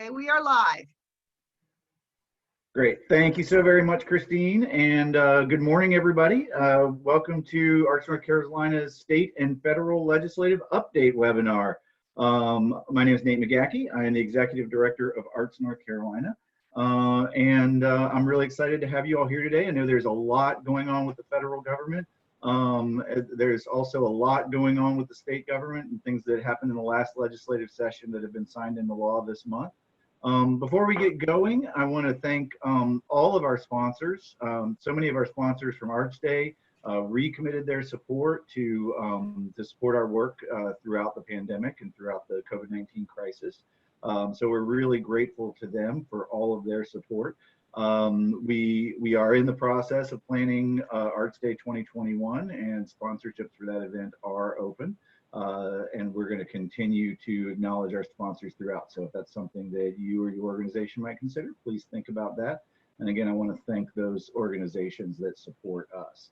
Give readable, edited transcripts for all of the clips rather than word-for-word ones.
Okay, we are live. Great. Thank you so very much, Christine. And good morning, everybody. Welcome to Arts North Carolina's State and Federal Legislative Update webinar. My name is Nate McGaha. I am the Executive Director of Arts North Carolina. I'm really excited to have you all here today. I know there's a lot going on with the federal government. There's also a lot going on with the state government and things that happened in the last legislative session that have been signed into law this month. Before we get going, I want to thank all of our sponsors. So many of our sponsors from Arts Day recommitted their support to support our work throughout the pandemic and throughout the COVID-19 crisis. So we're really grateful to them for all of their support. We are in the process of planning Arts Day 2021, and sponsorships for that event are open. And we're going to continue to acknowledge our sponsors throughout. So if that's something that you or your organization might consider, please think about that. And again, I want to thank those organizations that support us.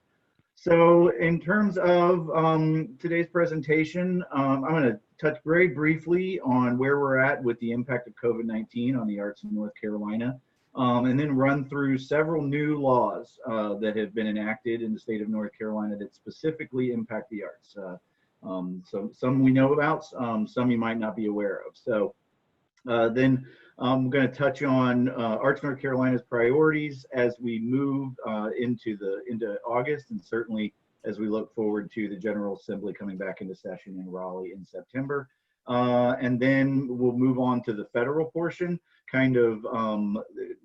So in terms of today's presentation, I'm going to touch very briefly on where we're at with the impact of COVID-19 on the arts in North Carolina, and then run through several new laws that have been enacted in the state of North Carolina that specifically impact the arts. So some we know about, some you might not be aware of. So then I'm going to touch on Arts North Carolina's priorities as we move into August, and certainly as we look forward to the General Assembly coming back into session in Raleigh in September. And then we'll move on to the federal portion, kind of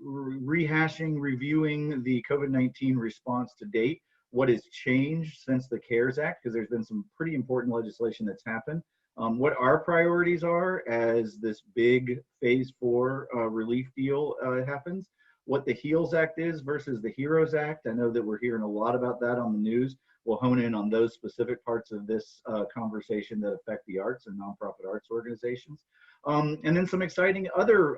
rehashing, reviewing the COVID-19 response to date. What has changed since the CARES Act, because there's been some pretty important legislation that's happened. What our priorities are as this big phase 4 relief deal happens. What the HEALS Act is versus the HEROES Act. I know that we're hearing a lot about that on the news. We'll hone in on those specific parts of this conversation that affect the arts and nonprofit arts organizations. And then some exciting other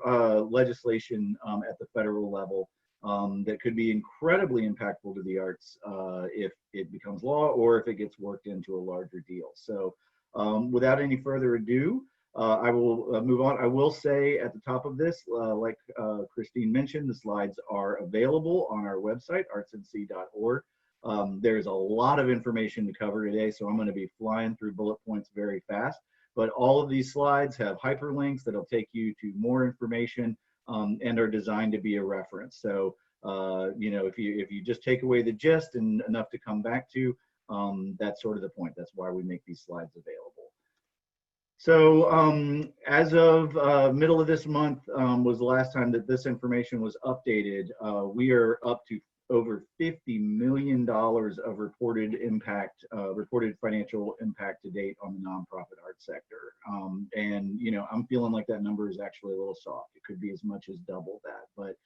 legislation at the federal level that could be incredibly impactful to the arts if it becomes law or if it gets worked into a larger deal. So without any further ado, I will move on. I will say at the top of this, like Christine mentioned, the slides are available on our website, artsnc.org. There's a lot of information to cover today, so I'm going to be flying through bullet points very fast. But all of these slides have hyperlinks that'll take you to more information and are designed to be a reference. So, you know, if you just take away the gist and enough to come back to, that's sort of the point. That's why we make these slides available. So as of middle of this month was the last time that this information was updated. We are up to over $50 million of reported impact, reported financial impact to date on the nonprofit arts sector. And, you know, I'm feeling like that number is actually a little soft. It could be as much as double that, but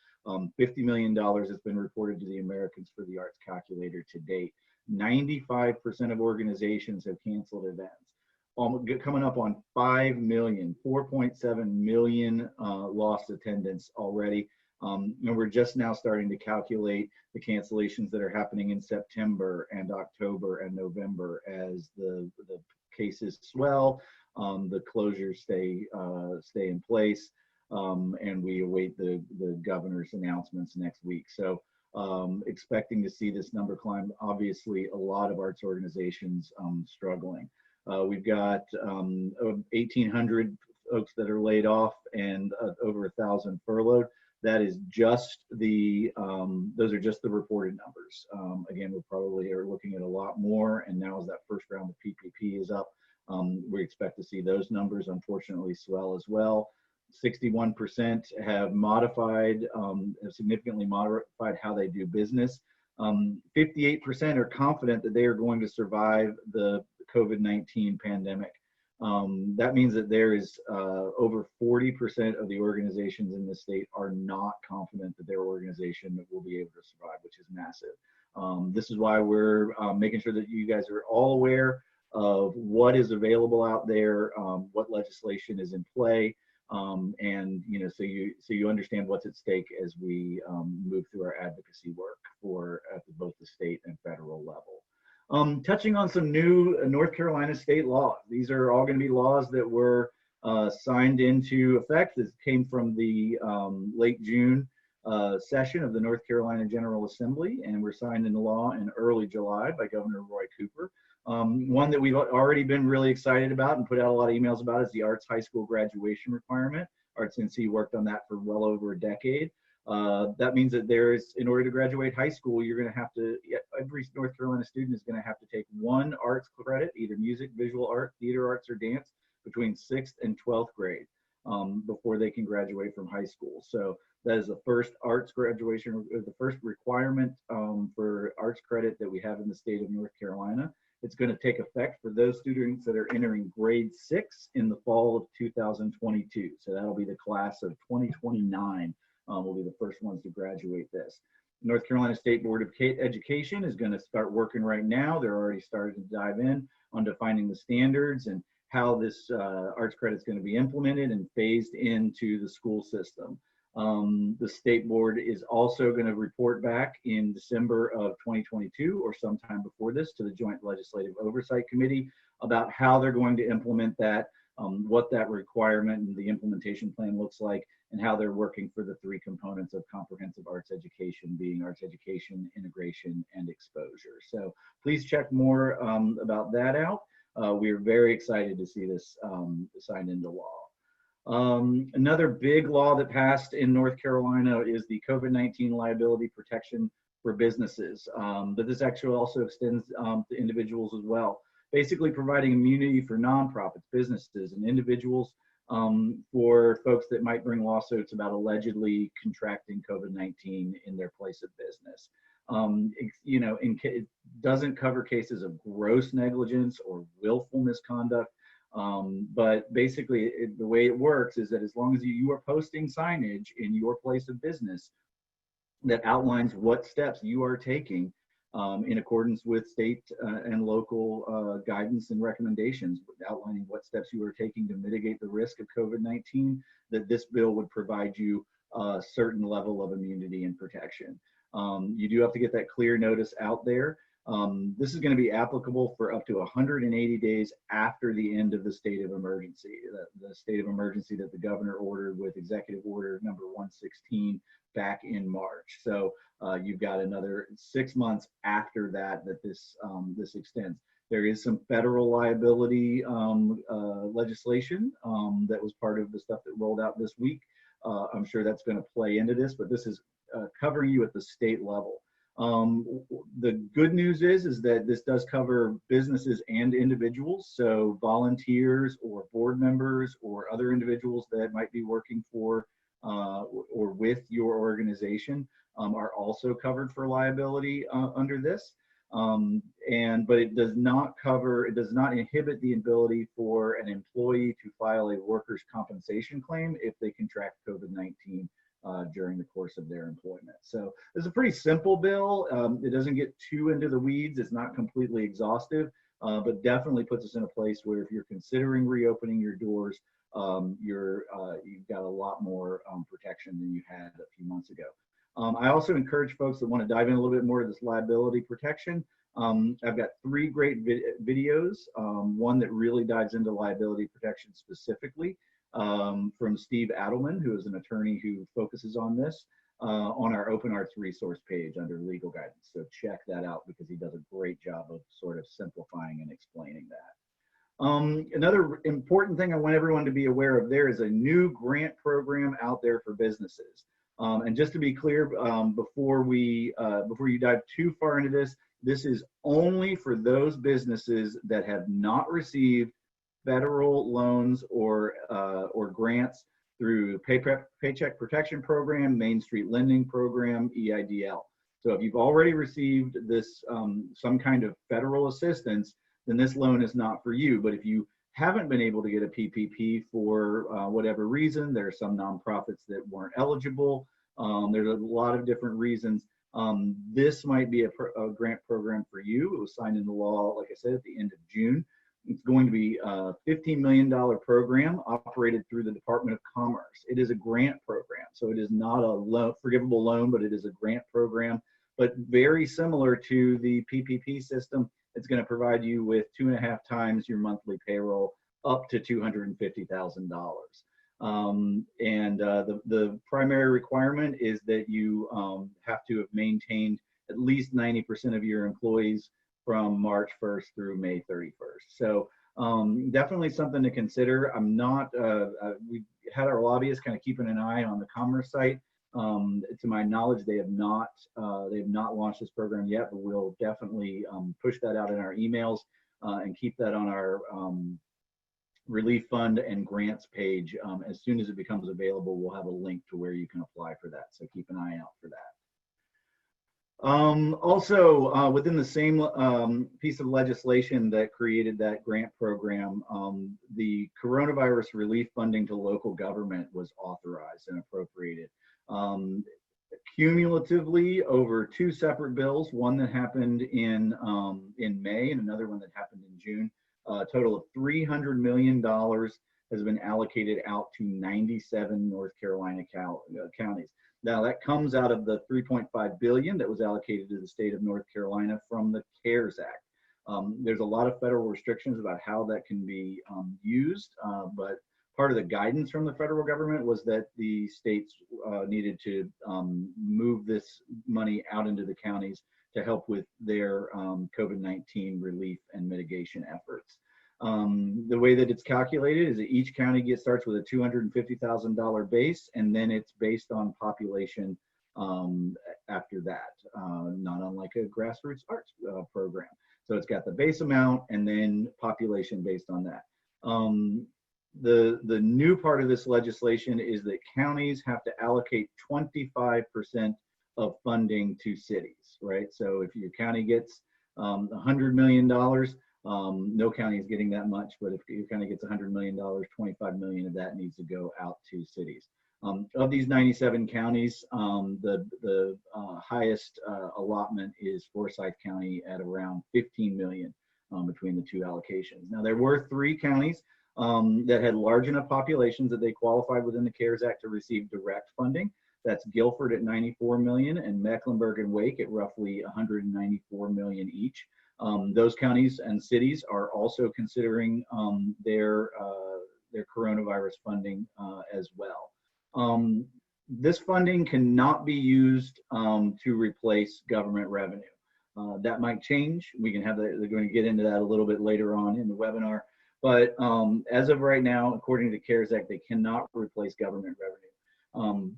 $50 million has been reported to the Americans for the Arts calculator to date. 95% of organizations have canceled events. Coming up on 5 million, 4.7 million lost attendance already. And we're just now starting to calculate the cancellations that are happening in September and October and November as the cases swell, the closures stay in place, and we await the governor's announcements next week. So expecting to see this number climb. Obviously, a lot of arts organizations struggling. We've got 1,800 folks that are laid off and over 1,000 furloughed. That is just the, those are just the reported numbers. Again, we probably are looking at a lot more, and now as that first round of PPP is up, we expect to see those numbers unfortunately swell as well. 61% have modified, have significantly modified how they do business. 58% are confident that they are going to survive the COVID-19 pandemic. That means that there is over 40% of the organizations in the state are not confident that their organization will be able to survive, which is massive. This is why we're making sure that you guys are all aware of what is available out there, what legislation is in play, and you know, so you understand what's at stake as we move through our advocacy work for at both the state and federal level. Touching on some new North Carolina state laws. These are all going to be laws that were signed into effect. This came from the late June session of the North Carolina General Assembly, and were signed into law in early July by Governor Roy Cooper. One that we've already been really excited about and put out a lot of emails about is the arts high school graduation requirement. Arts NC worked on that for well over a decade. That means that in order to graduate high school, you're going to have to, every North Carolina student is going to have to take one arts credit, either music, visual art, theater arts, or dance, between 6th and 12th grade before they can graduate from high school. So that is the first arts graduation, the first requirement for arts credit that we have in the state of North Carolina. It's going to take effect for those students that are entering grade 6 in the fall of 2022. So that'll be the class of 2029 will be the first ones to graduate this. North Carolina State Board of Education is going to start working right now. They're already starting to dive in on defining the standards and how this arts credit is going to be implemented and phased into the school system. The state board is also going to report back in December of 2022 or sometime before this to the Joint Legislative Oversight Committee about how they're going to implement that, what that requirement and the implementation plan looks like, and how they're working for the 3 components of comprehensive arts education, being arts education, integration, and exposure. So please check more about that out. We are very excited to see this signed into law. Another big law that passed in North Carolina is the COVID-19 liability protection for businesses, but this actually also extends to individuals as well, basically providing immunity for nonprofits, businesses, and individuals for folks that might bring lawsuits about allegedly contracting COVID-19 in their place of business. It doesn't cover cases of gross negligence or willful misconduct. But basically the way it works is that as long as you are posting signage in your place of business that outlines what steps you are taking in accordance with state and local guidance and recommendations, outlining what steps you are taking to mitigate the risk of COVID-19, that this bill would provide you a certain level of immunity and protection. You do have to get that clear notice out there. This is going to be applicable for up to 180 days after the end of the state of emergency, the state of emergency that the governor ordered with Executive Order number 116 back in March. So you've got another 6 months after that this extends. There is some federal liability legislation that was part of the stuff that rolled out this week. I'm sure that's going to play into this, but this is covering you at the state level. The good news is that this does cover businesses and individuals. So volunteers or board members or other individuals that might be working for or with your organization are also covered for liability under this. But it does not inhibit the ability for an employee to file a workers' compensation claim if they contract COVID-19 during the course of their employment. So it's a pretty simple bill. It doesn't get too into the weeds. It's not completely exhaustive, but definitely puts us in a place where if you're considering reopening your doors, you've got a lot more protection than you had a few months ago. I also encourage folks that want to dive in a little bit more to this liability protection. I've got 3 great videos, one that really dives into liability protection specifically, from Steve Adelman, who is an attorney who focuses on this, on our Open Arts resource page under legal guidance. So check that out because he does a great job of sort of simplifying and explaining that. Another important thing I want everyone to be aware of, there is a new grant program out there for businesses. And just to be clear, before you dive too far into this, this is only for those businesses that have not received federal loans or grants through Paycheck Protection Program, Main Street Lending Program, EIDL. So if you've already received this some kind of federal assistance, then this loan is not for you. But if you haven't been able to get a PPP for whatever reason, there are some nonprofits that weren't eligible. There's a lot of different reasons. This might be a grant program for you. It was signed into law, like I said, at the end of June. It's going to be a $15 million program operated through the Department of Commerce. It is a grant program, so it is not a forgivable loan, but it is a grant program. But very similar to the PPP system, it's going to provide you with 2.5 times your monthly payroll up to $250,000. The primary requirement is that you have to have maintained at least 90% of your employees from March 1st through May 31st. So definitely something to consider. I'm not, we had our lobbyists kind of keeping an eye on the Commerce site. To my knowledge, they have not launched this program yet, but we'll definitely push that out in our emails and keep that on our relief fund and grants page. As soon as it becomes available, we'll have a link to where you can apply for that. So keep an eye out for that. Also, within the same piece of legislation that created that grant program, the coronavirus relief funding to local government was authorized and appropriated. Cumulatively over two separate bills, one that happened in May and another one that happened in June, a total of $300 million has been allocated out to 97 North Carolina counties. Now that comes out of the $3.5 billion that was allocated to the state of North Carolina from the CARES Act. There's a lot of federal restrictions about how that can be used, but part of the guidance from the federal government was that the states needed to move this money out into the counties to help with their COVID-19 relief and mitigation efforts. The way that it's calculated is that each county starts with a $250,000 base, and then it's based on population after that, not unlike a grassroots arts program. So it's got the base amount and then population based on that. The new part of this legislation is that counties have to allocate 25% of funding to cities, right? So if your county gets $100 million, no county is getting that much, but if your county gets $100 million, 25 million of that needs to go out to cities. Of these 97 counties, the highest allotment is Forsyth County at around 15 million between the two allocations. Now there were 3 counties that had large enough populations that they qualified within the CARES Act to receive direct funding. That's Guilford at 94 million and Mecklenburg and Wake at roughly 194 million each. Those counties and cities are also considering their coronavirus funding as well. This funding cannot be used to replace government revenue. That might change. We can have that. They're going to get into that a little bit later on in the webinar. But as of right now, according to the CARES Act, they cannot replace government revenue.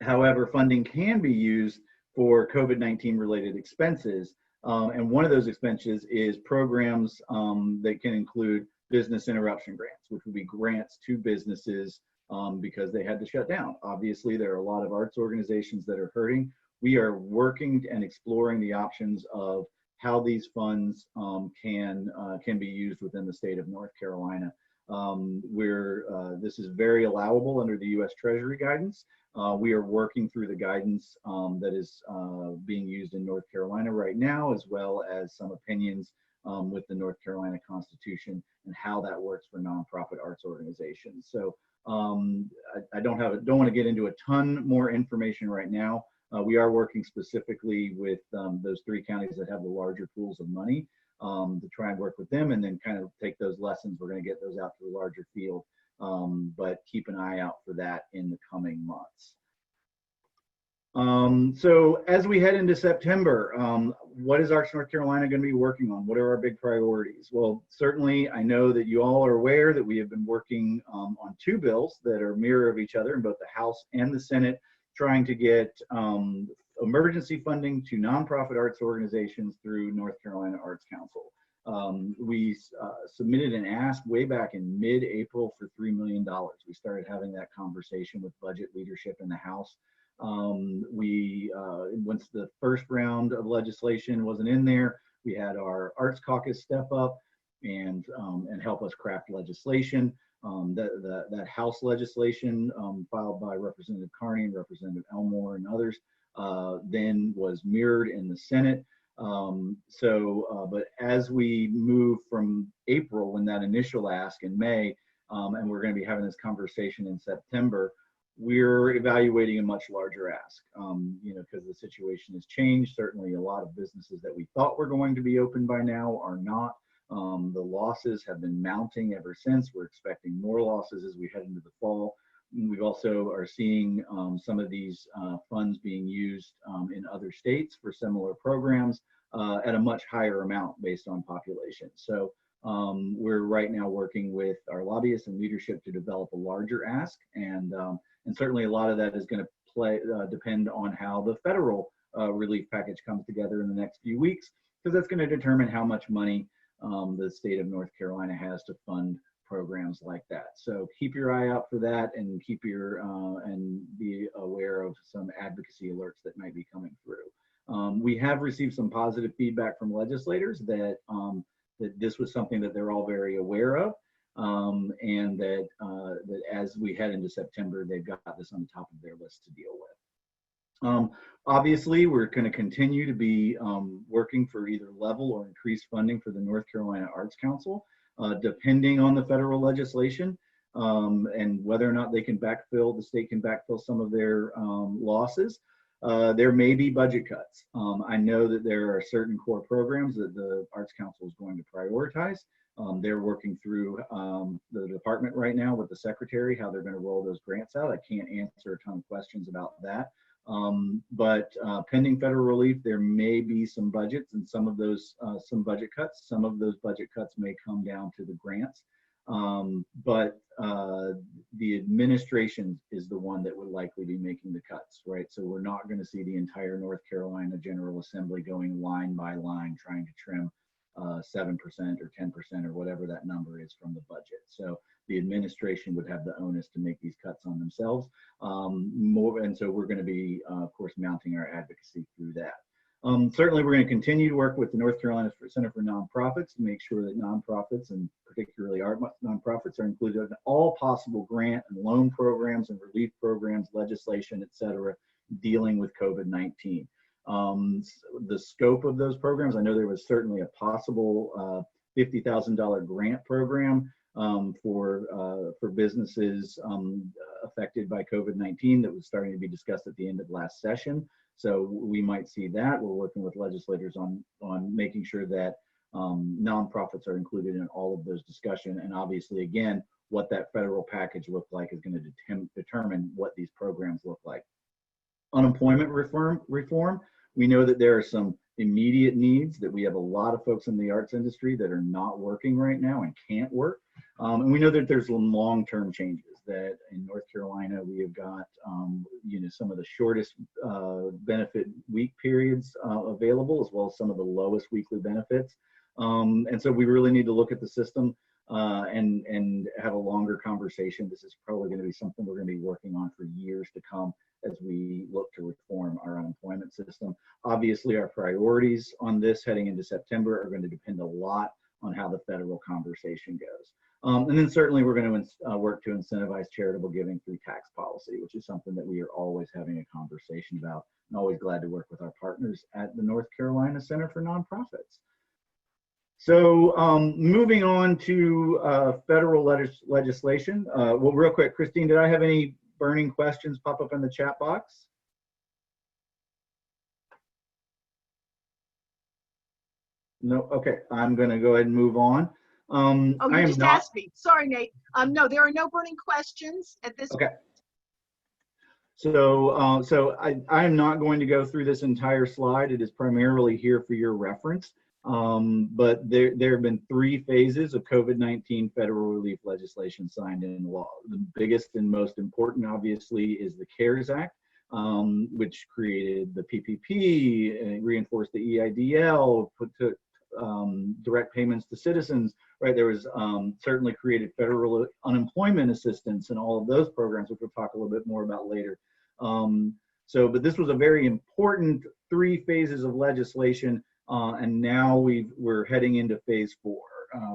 However, funding can be used for COVID-19 related expenses. And one of those expenses is programs that can include business interruption grants, which would be grants to businesses because they had to shut down. Obviously, there are a lot of arts organizations that are hurting. We are working and exploring the options of how these funds can be used within the state of North Carolina. This is very allowable under the U.S. Treasury guidance. We are working through the guidance that is being used in North Carolina right now, as well as some opinions with the North Carolina Constitution and how that works for nonprofit arts organizations. So I don't want to get into a ton more information right now. We are working specifically with those 3 counties that have the larger pools of money to try and work with them and then kind of take those lessons. We're going to get those out to the larger field, but keep an eye out for that in the coming months. So as we head into September, what is Arts North Carolina going to be working on? What are our big priorities? Well, certainly I know that you all are aware that we have been working on 2 bills that are mirror of each other in both the House and the Senate, trying to get emergency funding to nonprofit arts organizations through North Carolina Arts Council. We submitted an ask way back in mid-April for $3 million. We started having that conversation with budget leadership in the House. Once the first round of legislation wasn't in there, we had our Arts Caucus step up and help us craft legislation. That House legislation filed by Representative Carney and Representative Elmore and others then was mirrored in the Senate. But as we move from April, when that initial ask in May, and we're going to be having this conversation in September, we're evaluating a much larger ask, because the situation has changed. Certainly a lot of businesses that we thought were going to be open by now are not. The losses have been mounting ever since. We're expecting more losses as we head into the fall. We also are seeing some of these funds being used in other states for similar programs at a much higher amount based on population. So we're right now working with our lobbyists and leadership to develop a larger ask, and certainly a lot of that is going to depend on how the federal relief package comes together in the next few weeks, because that's going to determine how much money the state of North Carolina has to fund programs like that. So keep your eye out for that, and keep your and be aware of some advocacy alerts that might be coming through. We have received some positive feedback from legislators that that this was something that they're all very aware of, and that that as we head into September, they've got this on the top of their list to deal with. Obviously, we're going to continue to be working for either level or increased funding for the North Carolina Arts Council, depending on the federal legislation and whether or not they can backfill, the state can backfill some of their losses. There may be budget cuts. I know that there are certain core programs that the Arts Council is going to prioritize. They're working through the department right now with the secretary, how they're going to roll those grants out. I can't answer a ton of questions about that. But pending federal relief, there may be some budgets and some of those, some budget cuts. Some of those budget cuts may come down to the grants. But the administration is the one that would likely be making the cuts, right? So we're not going to see the entire North Carolina General Assembly going line by line trying to trim 7% or 10% or whatever that number is from the budget. So the administration would have the onus to make these cuts on themselves. And so we're going to be, of course, mounting our advocacy through that. Certainly, we're going to continue to work with the North Carolina Center for Nonprofits to make sure that nonprofits, and particularly art nonprofits, are included in all possible grant and loan programs and relief programs, legislation, et cetera, dealing with COVID-19. The scope of those programs, I know there was certainly a possible $50,000 grant program for businesses affected by COVID-19 that was starting to be discussed at the end of last session. So we might see that. We're working with legislators on making sure that nonprofits are included in all of those discussions. And obviously, again, what that federal package looks like is going to determine what these programs look like. Unemployment reform. We know that there are some immediate needs, that we have a lot of folks in the arts industry that are not working right now and can't work. And we know that there's some long-term changes, that in North Carolina, we have got some of the shortest benefit week periods available, as well as some of the lowest weekly benefits. And so we really need to look at the system and have a longer conversation. This is probably going to be something we're going to be working on for years to come as we look to reform our unemployment system. Obviously, our priorities on this heading into September are going to depend a lot on how the federal conversation goes. And then certainly we're going to work to incentivize charitable giving through tax policy, which is something that we are always having a conversation about, and always glad to work with our partners at the North Carolina Center for Nonprofits. So moving on to federal legislation. Well, real quick, Christine, did I have any burning questions pop up in the chat box? No, okay, I'm gonna go ahead and move on. Oh, you just asked me. Sorry, Nate. No, there are no burning questions at this point. So I am not going to go through this entire slide. It is primarily here for your reference. But there have been 3 phases of COVID-19 federal relief legislation signed into law. The biggest and most important, obviously, is the CARES Act, which created the PPP, and reinforced the EIDL, took direct payments to citizens, right? There was certainly created federal unemployment assistance and all of those programs, which we'll talk a little bit more about later. But this was a very important 3 phases of legislation. And now we're heading into phase 4,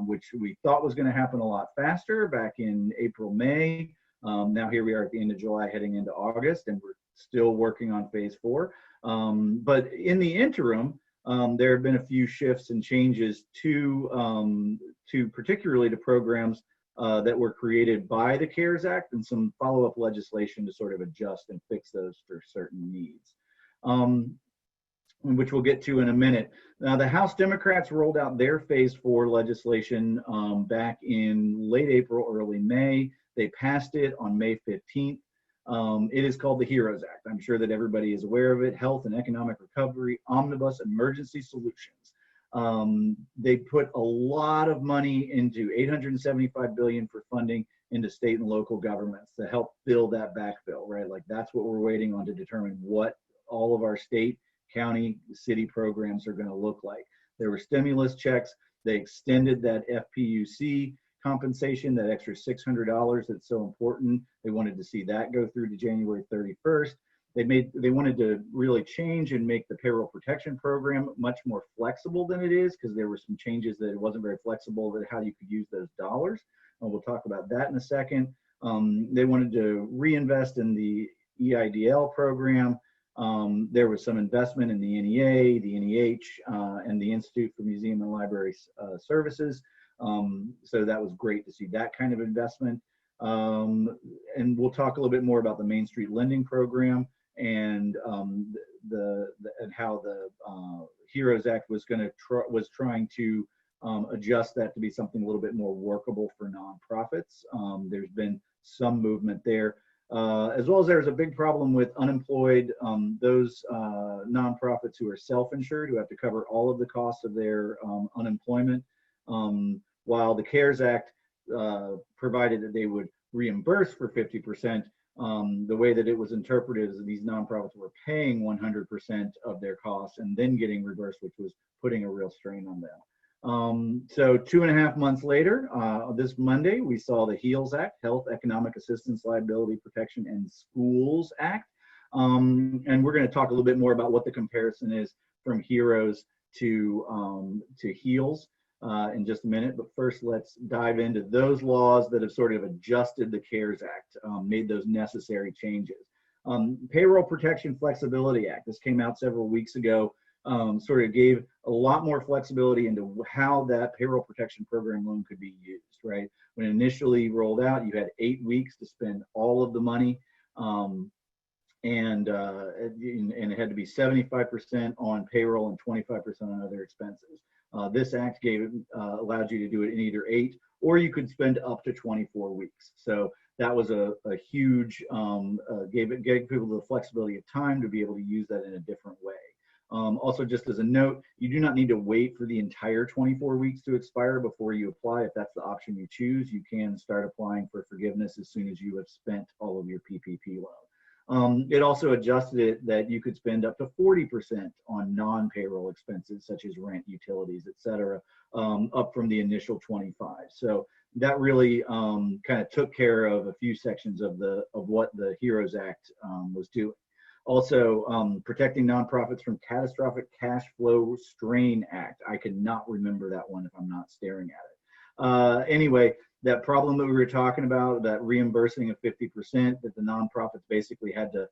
which we thought was going to happen a lot faster back in April, May. Now here we are at the end of July, heading into August, and we're still working on phase 4. But in the interim, there have been a few shifts and changes to particularly to programs that were created by the CARES Act, and some follow-up legislation to sort of adjust and fix those for certain needs. which we'll get to in a minute. Now, the House Democrats rolled out their Phase 4 legislation back in late April, early May. They passed it on May 15th. It is called the HEROES Act. I'm sure that everybody is aware of it. Health and Economic Recovery Omnibus Emergency Solutions. They put a lot of money into $875 billion for funding into state and local governments to help fill that backfill, right? Like that's what we're waiting on to determine what all of our state, county, city programs are going to look like. There were stimulus checks. They extended that FPUC compensation, that extra $600 that's so important. They wanted to see that go through to January 31st. They wanted to really change and make the payroll protection program much more flexible than it is, because there were some changes that it wasn't very flexible that how you could use those dollars. And we'll talk about that in a second. They wanted to reinvest in the EIDL program. There was some investment in the NEA, the NEH, and the Institute for Museum and Library Services. So that was great to see that kind of investment. And we'll talk a little bit more about the Main Street Lending Program and and how the HEROES Act was trying to adjust that to be something a little bit more workable for nonprofits. There's been some movement there. As well as there's a big problem with unemployed, those nonprofits who are self-insured, who have to cover all of the costs of their unemployment. While the CARES Act provided that they would reimburse for 50%, the way that it was interpreted is that these nonprofits were paying 100% of their costs and then getting reimbursed, which was putting a real strain on them. So 2.5 months later, this Monday, we saw the HEALS Act, Health, Economic Assistance, Liability Protection, and Schools Act. And we're going to talk a little bit more about what the comparison is from HEROES to HEALS in just a minute. But first, let's dive into those laws that have sort of adjusted the CARES Act, made those necessary changes. Payroll Protection Flexibility Act, this came out several weeks ago. Sort of gave a lot more flexibility into how that payroll protection program loan could be used, right? When it initially rolled out, you had 8 weeks to spend all of the money, and it had to be 75% on payroll and 25% on other expenses. This act allowed you to do it in either 8, or you could spend up to 24 weeks. So that was a huge, gave people the flexibility of time to be able to use that in a different way. Also, just as a note, you do not need to wait for the entire 24 weeks to expire before you apply. If that's the option you choose, you can start applying for forgiveness as soon as you have spent all of your PPP loan. It also adjusted it that you could spend up to 40% on non-payroll expenses, such as rent, utilities, et cetera, up from the initial 25. So that really kind of took care of a few sections of what the HEROES Act was doing. Also, Protecting Nonprofits from Catastrophic Cash Flow Strain Act. I cannot remember that one if I'm not staring at it. Anyway, that problem that we were talking about, that reimbursing of 50%, that the nonprofits basically had to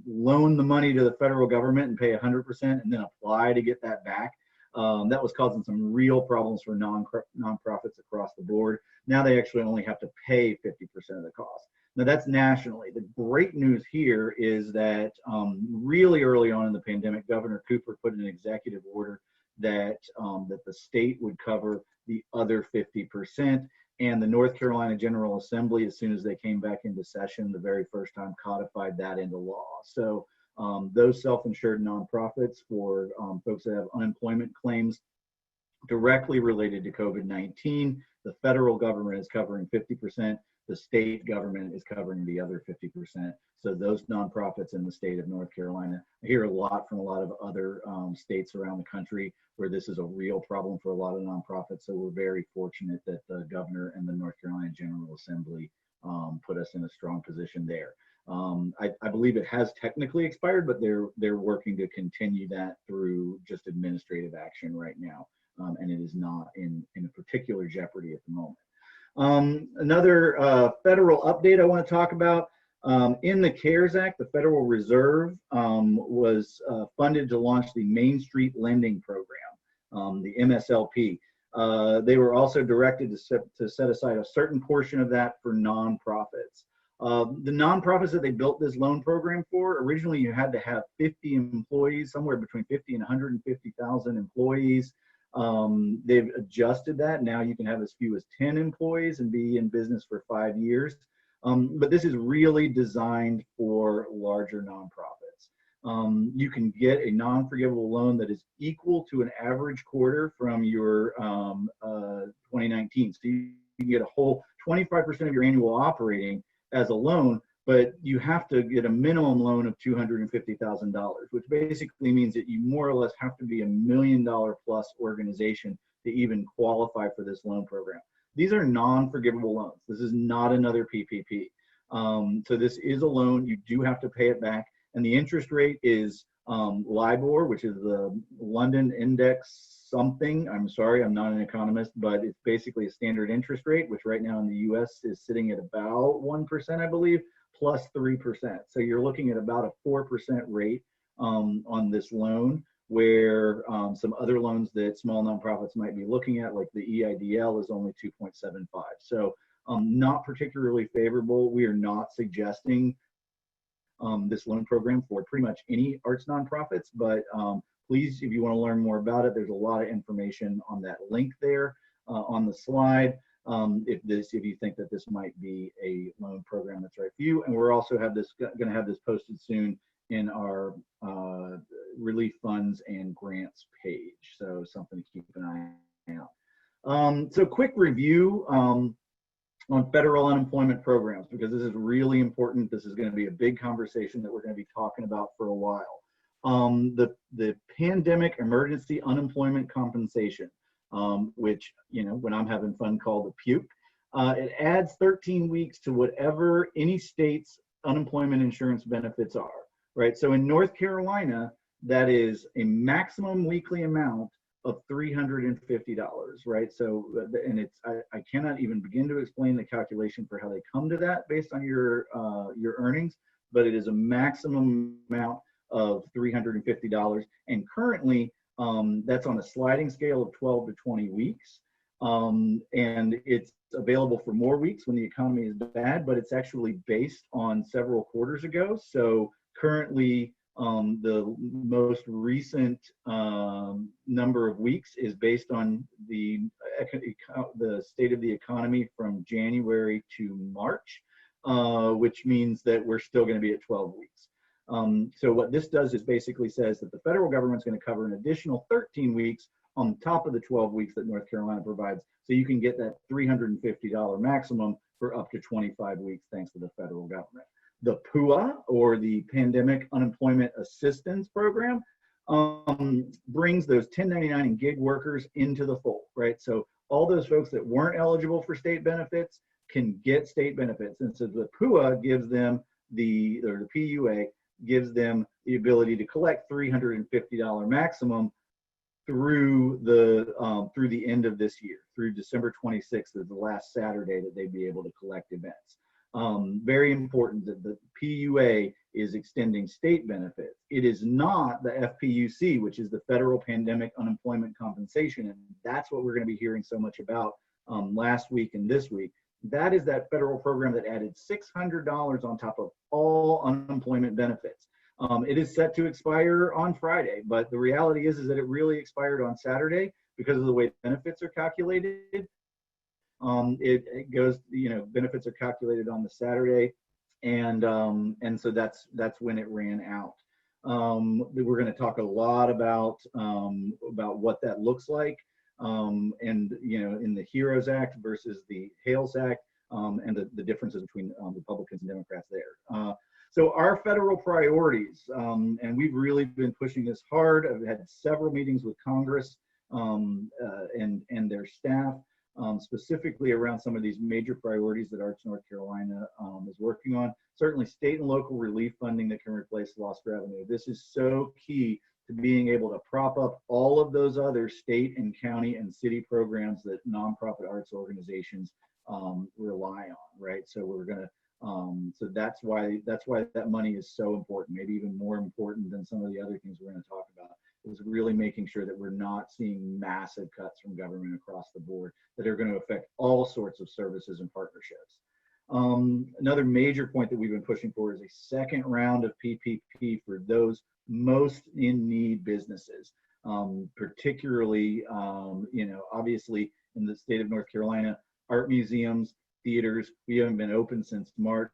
loan the money to the federal government and pay 100% and then apply to get that back. That was causing some real problems for nonprofits across the board. Now they actually only have to pay 50% of the cost. Now that's nationally. The great news here is that really early on in the pandemic, Governor Cooper put an executive order that the state would cover the other 50%, and the North Carolina General Assembly, as soon as they came back into session, the very first time codified that into law. So those self-insured nonprofits, for folks that have unemployment claims directly related to COVID-19, the federal government is covering 50%. The state government is covering the other 50%. So those nonprofits in the state of North Carolina, I hear a lot from a lot of other states around the country where this is a real problem for a lot of nonprofits. So we're very fortunate that the governor and the North Carolina General Assembly put us in a strong position there. I believe it has technically expired, but they're working to continue that through just administrative action right now. And it is not in a particular jeopardy at the moment. Another federal update I want to talk about, in the CARES Act, the Federal Reserve was funded to launch the Main Street Lending Program, the MSLP. They were also directed to set aside a certain portion of that for nonprofits. The nonprofits that they built this loan program for, originally you had to have 50 employees, somewhere between 50 and 150,000 employees. They've adjusted that. Now you can have as few as 10 employees and be in business for 5 years. But this is really designed for larger nonprofits. You can get a non-forgivable loan that is equal to an average quarter from your 2019. So you can get a whole 25% of your annual operating as a loan, but you have to get a minimum loan of $250,000, which basically means that you more or less have to be $1 million plus organization to even qualify for this loan program. These are non-forgivable loans. This is not another PPP. So this is a loan. You do have to pay it back. And the interest rate is LIBOR, which is the London Index something. I'm sorry, I'm not an economist, but it's basically a standard interest rate, which right now in the US is sitting at about 1%, I believe, plus 3%. So you're looking at about a 4% rate on this loan, where some other loans that small nonprofits might be looking at, like the EIDL, is only 2.75. So not particularly favorable. We are not suggesting this loan program for pretty much any arts nonprofits, but please, if you want to learn more about it, there's a lot of information on that link there on the slide. If you think that this might be a loan program that's right for you. And we're also going to have this posted soon in our relief funds and grants page. So something to keep an eye out. So quick review on federal unemployment programs, because this is really important. This is going to be a big conversation that we're going to be talking about for a while. The Pandemic Emergency Unemployment Compensation, which, when I'm having fun, called the puke. It adds 13 weeks to whatever any state's unemployment insurance benefits are, right? So in North Carolina, that is a maximum weekly amount of $350, right? So, and I cannot even begin to explain the calculation for how they come to that based on your earnings, but it is a maximum amount of $350. And currently, that's on a sliding scale of 12 to 20 weeks. And it's available for more weeks when the economy is bad, but it's actually based on several quarters ago. So currently, the most recent number of weeks is based on the state of the economy from January to March, which means that we're still going to be at 12 weeks. So what this does is basically says that the federal government's going to cover an additional 13 weeks on top of the 12 weeks that North Carolina provides. So you can get that $350 maximum for up to 25 weeks thanks to the federal government. The PUA, or the Pandemic Unemployment Assistance Program, brings those 1099 and gig workers into the fold, right? So all those folks that weren't eligible for state benefits can get state benefits. And so the PUA gives them the PUA gives them the ability to collect $350 maximum through the end of this year, through December 26th is the last Saturday that they'd be able to collect events. Very important that the PUA is extending state benefits. It is not the FPUC, which is the Federal Pandemic Unemployment Compensation, and that's what we're going to be hearing so much about last week and this week. That is that federal program that added $600 on top of all unemployment benefits. It is set to expire on Friday, but the reality is that it really expired on Saturday because of the way benefits are calculated. It goes, benefits are calculated on the Saturday, and so that's when it ran out. We're going to talk a lot about what that looks like, and in the HEROES Act versus the HALES Act, and the differences between Republicans and Democrats there. So our federal priorities, and we've really been pushing this hard. I've had several meetings with Congress and their staff, specifically around some of these major priorities that Arts North Carolina is working on. Certainly state and local relief funding that can replace lost revenue. This is so key to being able to prop up all of those other state and county and city programs that nonprofit arts organizations rely on, right? So we're gonna, so that's why that money is so important, maybe even more important than some of the other things we're gonna talk about, is really making sure that we're not seeing massive cuts from government across the board that are going to affect all sorts of services and partnerships. Another major point that we've been pushing for is a second round of PPP for those most in need businesses, particularly, obviously in the state of North Carolina, art museums, theaters. We haven't been open since March.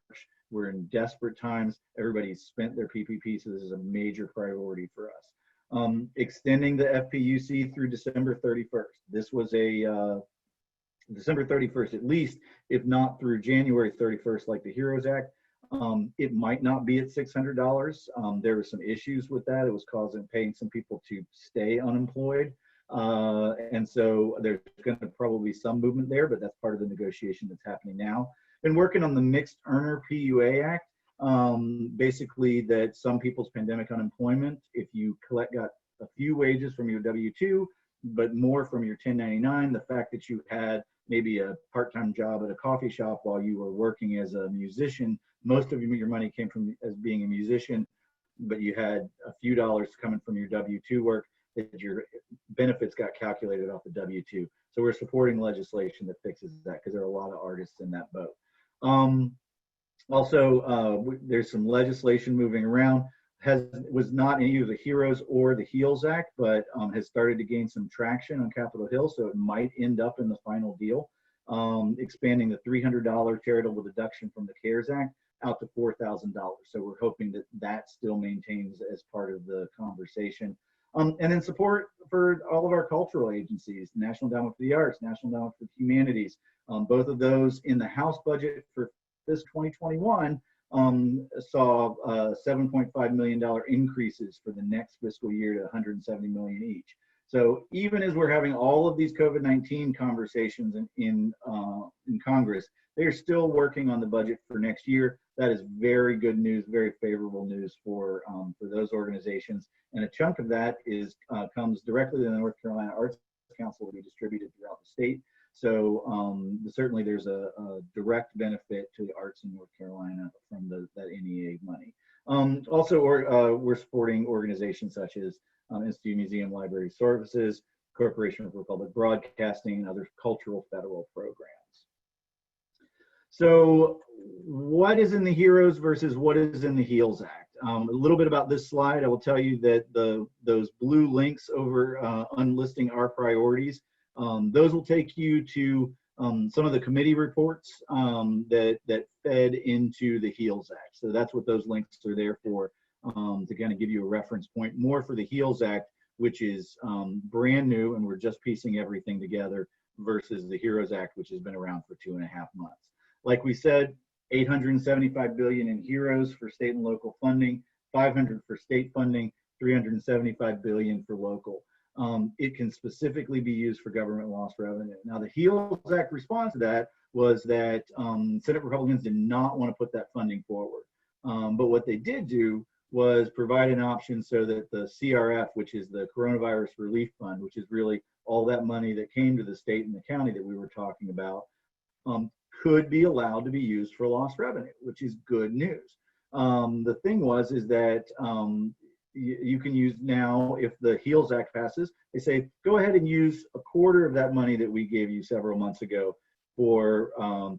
We're in desperate times. Everybody's spent their PPP, so this is a major priority for us. Extending the FPUC through December 31st. This was a December 31st at least, if not through January 31st, like the HEROES Act. It might not be at $600. There were some issues with that. It was paying some people to stay unemployed. And so there's going to probably be some movement there, but that's part of the negotiation that's happening now. Been working on the Mixed Earner PUA Act. Basically that some people's pandemic unemployment, if you got a few wages from your W-2, but more from your 1099, the fact that you had maybe a part-time job at a coffee shop while you were working as a musician, most of your money came from as being a musician, but you had a few dollars coming from your W-2 work, that your benefits got calculated off the W-2. So we're supporting legislation that fixes that because there are a lot of artists in that boat. There's some legislation moving around. Was not in either the HEROES or the HEALS Act, but has started to gain some traction on Capitol Hill, so it might end up in the final deal, expanding the $300 charitable deduction from the CARES Act out to $4,000. So we're hoping that that still maintains as part of the conversation. And then support for all of our cultural agencies, National Endowment for the Arts, National Endowment for the Humanities, both of those in the House budget for this 2021 saw $7.5 million increases for the next fiscal year to $170 million each. So even as we're having all of these COVID-19 conversations in Congress, they are still working on the budget for next year. That is very good news, very favorable news for those organizations. And a chunk of that comes directly to the North Carolina Arts Council to be distributed throughout the state. So certainly there's a direct benefit to the arts in North Carolina from that NEA money. We're supporting organizations such as Institute Museum Library Services, Corporation for Public Broadcasting, and other cultural federal programs. So what is in the HEROES versus what is in the HEALS Act? A little bit about this slide. I will tell you that those blue links over unlisting our priorities, those will take you to some of the committee reports that fed into the HEALS Act. So that's what those links are there for, to kind of give you a reference point, more for the HEALS Act, which is brand new and we're just piecing everything together, versus the HEROES Act, which has been around for 2.5 months. Like we said, $875 billion in HEROES for state and local funding, $500 for state funding, $375 billion for local. It can specifically be used for government lost revenue. Now, the HEALS Act response to that was that Senate Republicans did not want to put that funding forward. But what they did do was provide an option so that the CRF, which is the Coronavirus Relief Fund, which is really all that money that came to the state and the county that we were talking about, could be allowed to be used for lost revenue, which is good news. The thing is that you can use now, if the HEALS Act passes, they say, go ahead and use a quarter of that money that we gave you several months ago for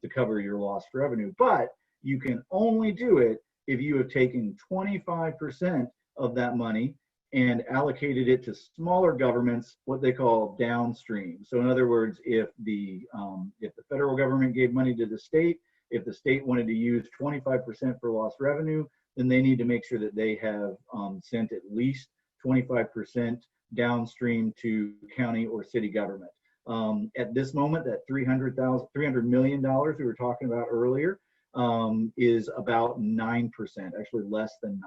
to cover your lost revenue. But you can only do it if you have taken 25% of that money and allocated it to smaller governments, what they call downstream. So in other words, if the federal government gave money to the state, if the state wanted to use 25% for lost revenue, then they need to make sure that they have sent at least 25% downstream to county or city government. At this moment, that $300 million we were talking about earlier is about 9%, actually less than 9%.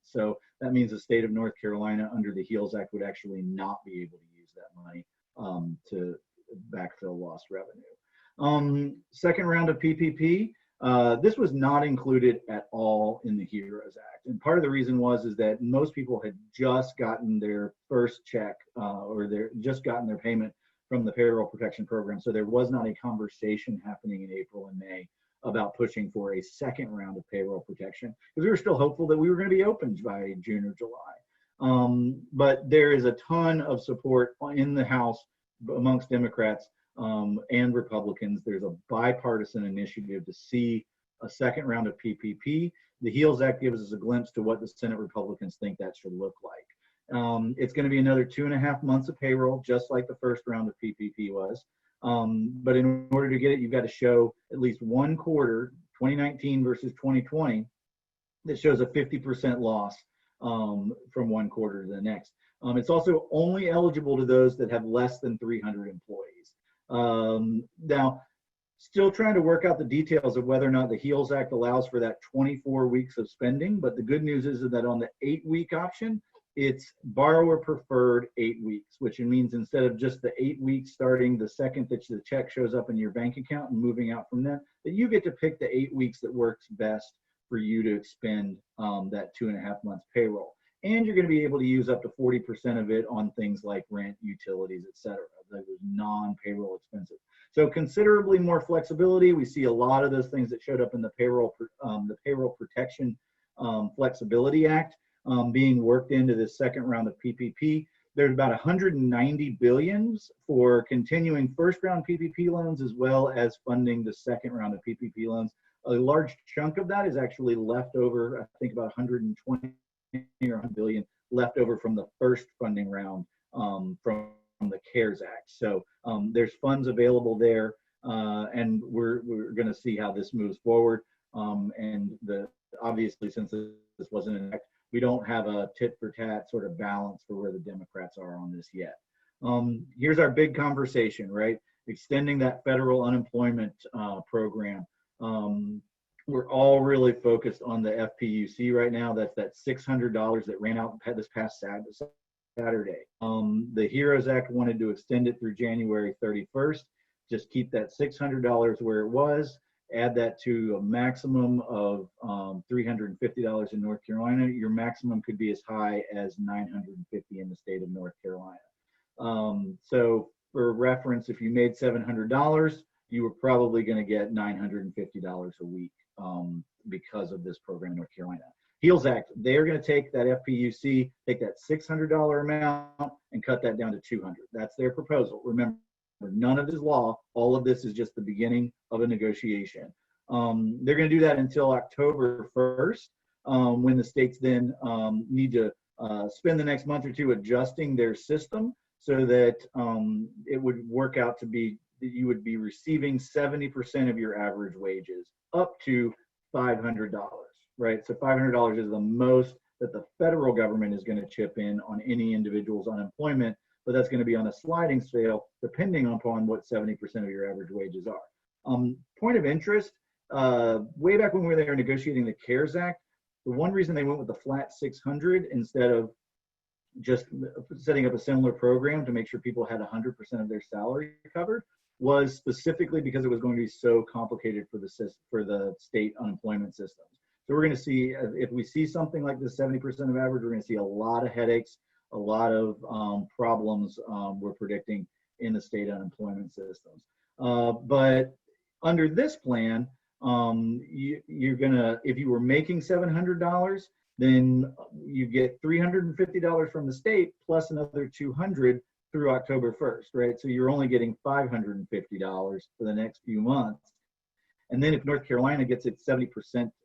So that means the state of North Carolina under the HEALS Act would actually not be able to use that money to backfill lost revenue. Second round of PPP, this was not included at all in the HEROES Act. And part of the reason is that most people had just gotten their first check or just gotten their payment from the Payroll Protection Program. So there was not a conversation happening in April and May about pushing for a second round of payroll protection, because we were still hopeful that we were going to be opened by June or July. But there is a ton of support in the House amongst Democrats and Republicans. There's a bipartisan initiative to see a second round of PPP. The HEALS Act gives us a glimpse to what the Senate Republicans think that should look like. It's going to be another 2.5 months of payroll, just like the first round of PPP was. But in order to get it, you've got to show at least one quarter, 2019 versus 2020, that shows a 50% loss from one quarter to the next. It's also only eligible to those that have less than 300 employees. Now, still trying to work out the details of whether or not the HEALS Act allows for that 24 weeks of spending, but the good news is that on the 8-week option, it's borrower preferred 8 weeks, which means instead of just the 8 weeks starting the second that the check shows up in your bank account and moving out from there, that you get to pick the 8 weeks that works best for you to expend that 2.5 months payroll. And you're going to be able to use up to 40% of it on things like rent, utilities, et cetera, those non-payroll expenses. So considerably more flexibility. We see a lot of those things that showed up in the payroll protection flexibility act being worked into this second round of PPP. There's about 190 billions for continuing first round PPP loans, as well as funding the second round of PPP loans. A large chunk of that is actually left over, I think about 120 or 100 billion left over from the first funding round from the CARES Act. So there's funds available there, and we're going to see how this moves forward. And obviously, since this wasn't an act, we don't have a tit for tat sort of balance for where the Democrats are on this yet. Here's our big conversation, right? Extending that federal unemployment program. We're all really focused on the FPUC right now. That's that $600 that ran out this past Saturday. The HEROES Act wanted to extend it through January 31st. Just keep that $600 where it was. Add that to a maximum of $350 in North Carolina. Your maximum could be as high as $950 in the state of North Carolina. So for reference, if you made $700, you were probably going to get $950 a week because of this program in North Carolina. HEALS Act, they're going to take that FPUC, take that $600 amount and cut that down to $200. That's their proposal. Remember, none of this is law. All of this is just the beginning of a negotiation. They're going to do that until October 1st, when the states then need to spend the next month or two adjusting their system so that it would work out to be that you would be receiving 70% of your average wages up to $500, right? So $500 is the most that the federal government is going to chip in on any individual's unemployment, but that's going to be on a sliding scale depending upon what 70% of your average wages are. Point of interest, way back when we were there negotiating the CARES Act, the one reason they went with the flat 600 instead of just setting up a similar program to make sure people had 100% of their salary covered was specifically because it was going to be so complicated for the state unemployment systems. So we're going to see, if we see something like this 70% of average, we're going to see a lot of headaches, a lot of problems we're predicting in the state unemployment systems. But under this plan, you're gonna, if you were making $700, then you get $350 from the state plus another $200 through October 1st, right? So you're only getting $550 for the next few months. And then if North Carolina gets its 70%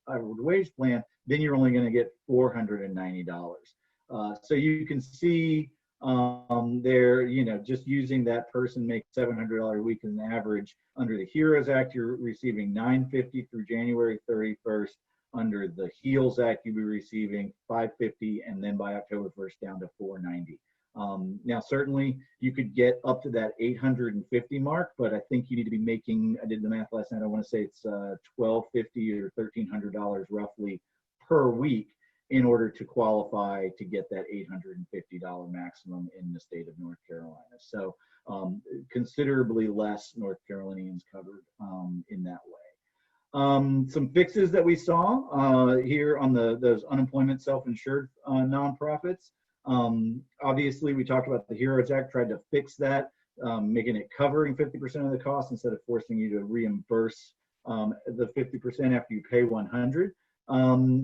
average wage plan, then you're only going to get $490. So you can see there, you know, just using that person make $700 a week as an average. Under the HEROES Act, you're receiving $950 through January 31st. Under the HEALS Act, you'll be receiving $550, and then by October 1st down to $490. Now, certainly you could get up to that $850 mark, but I think you need to be making, I did the math last night, I want to say it's $1,250 or $1,300 roughly per week in order to qualify to get that $850 maximum in the state of North Carolina. So considerably less North Carolinians covered in that way. Some fixes that we saw here on those unemployment self-insured nonprofits. Obviously, we talked about the HEROES Act, tried to fix that, making it covering 50% of the cost instead of forcing you to reimburse the 50% after you pay 100.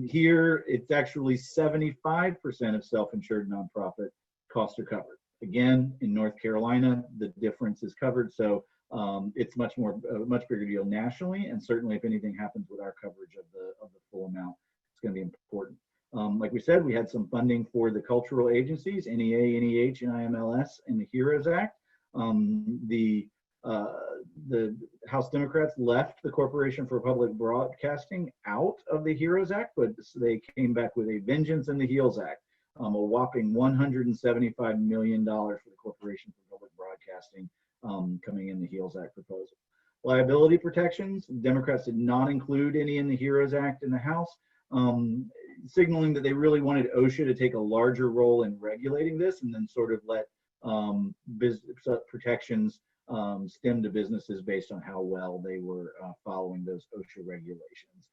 Here, it's actually 75% of self-insured nonprofit costs are covered. Again, in North Carolina, the difference is covered. So it's much bigger deal nationally, and certainly if anything happens with our coverage of the full amount, it's going to be important. Like we said, we had some funding for the cultural agencies, NEA, NEH, and IMLS in the HEROES Act. The House Democrats left the Corporation for Public Broadcasting out of the HEROES Act, but they came back with a vengeance in the HEALS Act, a whopping $175 million for the Corporation for Public Broadcasting coming in the HEALS Act proposal. Liability protections, Democrats did not include any in the HEROES Act in the House, signaling that they really wanted OSHA to take a larger role in regulating this and then sort of let business protections stem to businesses based on how well they were following those OSHA regulations.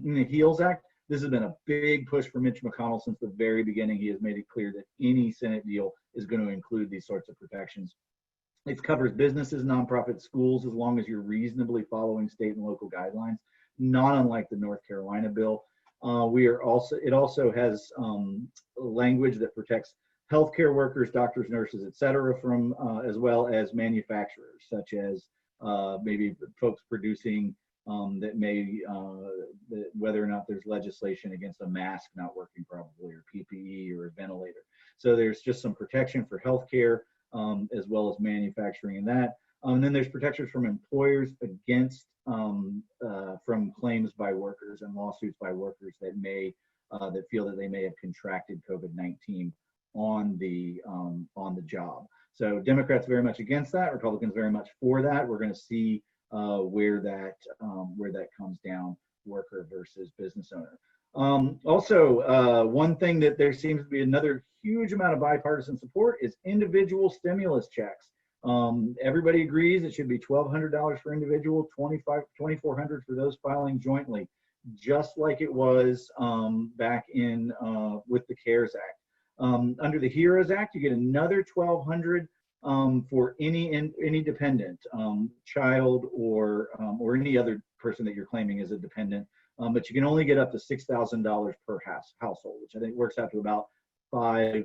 In the HEALS Act, this has been a big push for Mitch McConnell since the very beginning. He has made it clear that any Senate deal is going to include these sorts of protections. It covers businesses, nonprofit, schools, as long as you're reasonably following state and local guidelines, not unlike the North Carolina bill. It also has language that protects healthcare workers, doctors, nurses, et cetera, from as well as manufacturers, such as maybe folks producing that may, whether or not there's legislation against a mask not working probably, or PPE or a ventilator. So there's just some protection for healthcare as well as manufacturing in that. And then there's protections from employers against from claims by workers and lawsuits by workers that may that feel that they may have contracted COVID-19 on the job. So Democrats very much against that. Republicans very much for that. We're going to see where that comes down, worker versus business owner. Also, one thing that there seems to be another huge amount of bipartisan support is individual stimulus checks. Everybody agrees it should be $1,200 for individual, $2,400 for those filing jointly, just like it was back in with the CARES Act. Under the HEROES Act, you get another $1,200 for any dependent, child or any other person that you're claiming as a dependent. But you can only get up to $6,000 per household, which I think works out to about five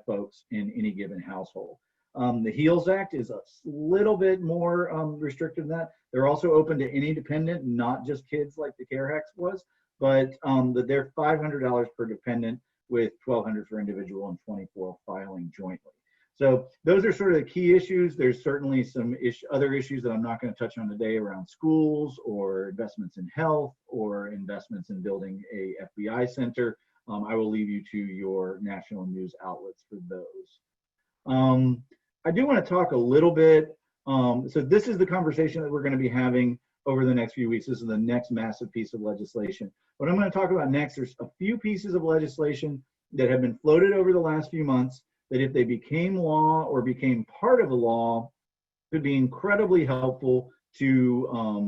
folks in any given household. The HEALS Act is a little bit more restrictive than that. They're also open to any dependent, not just kids like the CARE Act was, but they're $500 per dependent with $1,200 for individual and $2,400 filing jointly. So those are sort of the key issues. There's certainly some other issues that I'm not going to touch on today around schools or investments in health or investments in building a FBI center. I will leave you to your national news outlets for those. I do want to talk a little bit. So this is the conversation that we're going to be having over the next few weeks. This is the next massive piece of legislation. What I'm going to talk about next, there's a few pieces of legislation that have been floated over the last few months that if they became law or became part of a law, could be incredibly helpful to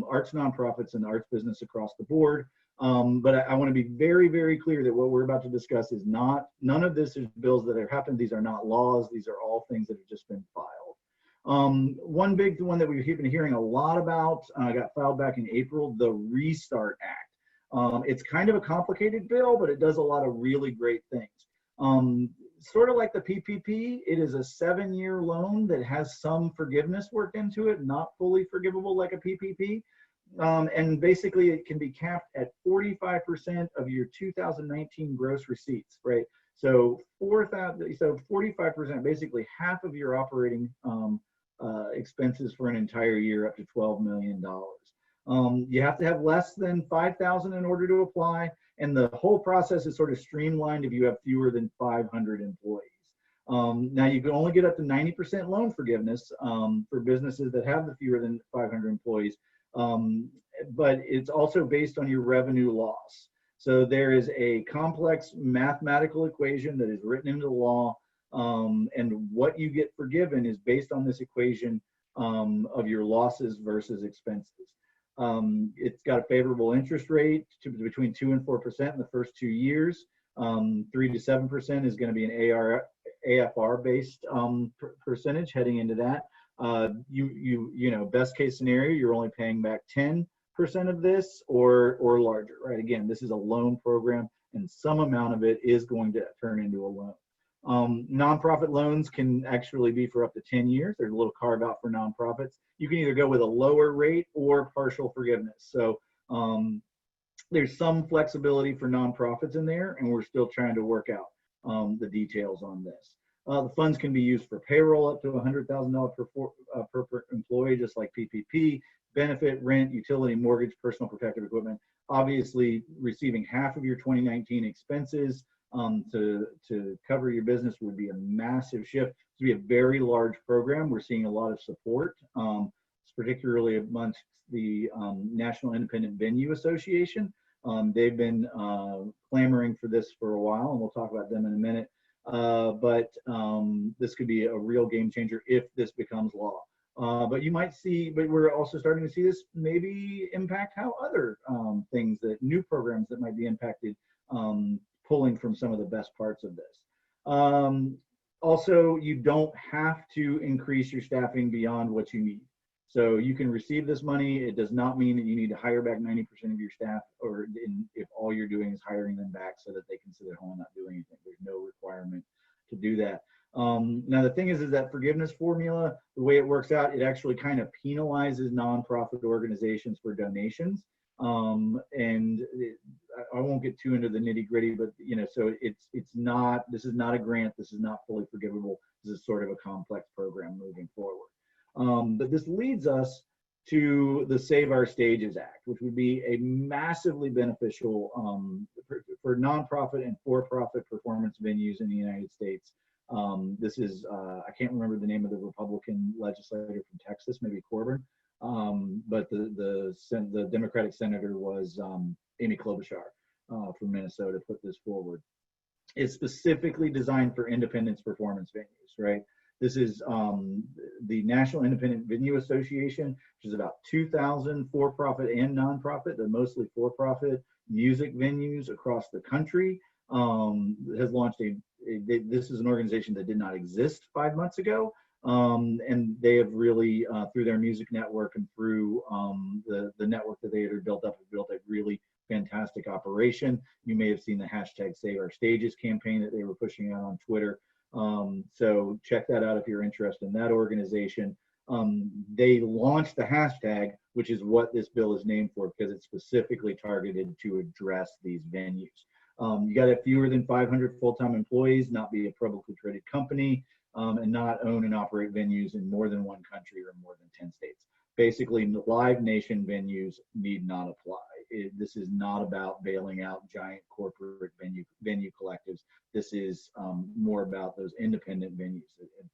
arts nonprofits and arts business across the board. But I want to be very, very clear that what we're about to discuss is none of this is bills that have happened. These are not laws. These are all things that have just been filed. One big one that we've been hearing a lot about got filed back in April, the Restart Act. It's kind of a complicated bill, but it does a lot of really great things. Sort of like the PPP, it is a 7-year loan that has some forgiveness worked into it, not fully forgivable like a PPP. And basically it can be capped at 45% of your 2019 gross receipts, right? So 45%, basically half of your operating expenses for an entire year, up to $12 million. You have to have less than 5,000 in order to apply. And the whole process is sort of streamlined if you have fewer than 500 employees. Now you can only get up to 90% loan forgiveness for businesses that have the fewer than 500 employees. But it's also based on your revenue loss. So there is a complex mathematical equation that is written into the law, and what you get forgiven is based on this equation of your losses versus expenses. It's got a favorable interest rate between 2 and 4% in the first 2 years. 3 to 7% is going to be an AFR based percentage heading into that. You know, best case scenario, you're only paying back 10% of this or larger, right? Again, this is a loan program and some amount of it is going to turn into a loan. Nonprofit loans can actually be for up to 10 years. There's a little carve out for nonprofits. You can either go with a lower rate or partial forgiveness. So there's some flexibility for nonprofits in there, and we're still trying to work out the details on this. The funds can be used for payroll up to $100,000 per employee, just like PPP, benefit, rent, utility, mortgage, personal protective equipment. Obviously, receiving half of your 2019 expenses to cover your business would be a massive shift. It would be a very large program. We're seeing a lot of support, particularly amongst the National Independent Venue Association. They've been clamoring for this for a while, and we'll talk about them in a minute. But this could be a real game changer if this becomes law. But you might see, but we're also starting to see this maybe impact how other things, that new programs that might be impacted, pulling from some of the best parts of this. Also, you don't have to increase your staffing beyond what you need. So you can receive this money. It does not mean that you need to hire back 90% of your staff, or if all you're doing is hiring them back so that they can sit at home and not do anything. There's no requirement to do that. Now, the thing is that forgiveness formula, the way it works out, it actually kind of penalizes nonprofit organizations for donations. And I won't get too into the nitty gritty, but so it's not, this is not a grant. This is not fully forgivable. This is sort of a complex program moving forward. But this leads us to the Save Our Stages Act, which would be a massively beneficial for nonprofit and for-profit performance venues in the United States. This is, I can't remember the name of the Republican legislator from Texas, maybe Corbin, but the Democratic senator was Amy Klobuchar from Minnesota put this forward. It's specifically designed for independence performance venues, right? This is the National Independent Venue Association, which is about 2,000 for-profit and nonprofit. They're mostly for-profit music venues across the country. Has launched this is an organization that did not exist 5 months ago. And they have really, through their music network and through the network that they had built up, have built a really fantastic operation. You may have seen the hashtag Save Our Stages campaign that they were pushing out on Twitter. So check that out if you're interested in that organization. They launched the hashtag, which is what this bill is named for, because it's specifically targeted to address these venues. You got to have fewer than 500 full-time employees, not be a publicly traded company, and not own and operate venues in more than one country or more than 10 states. Basically, the Live Nation venues need not apply. This is not about bailing out giant corporate venue collectives. This is more about those independent venues,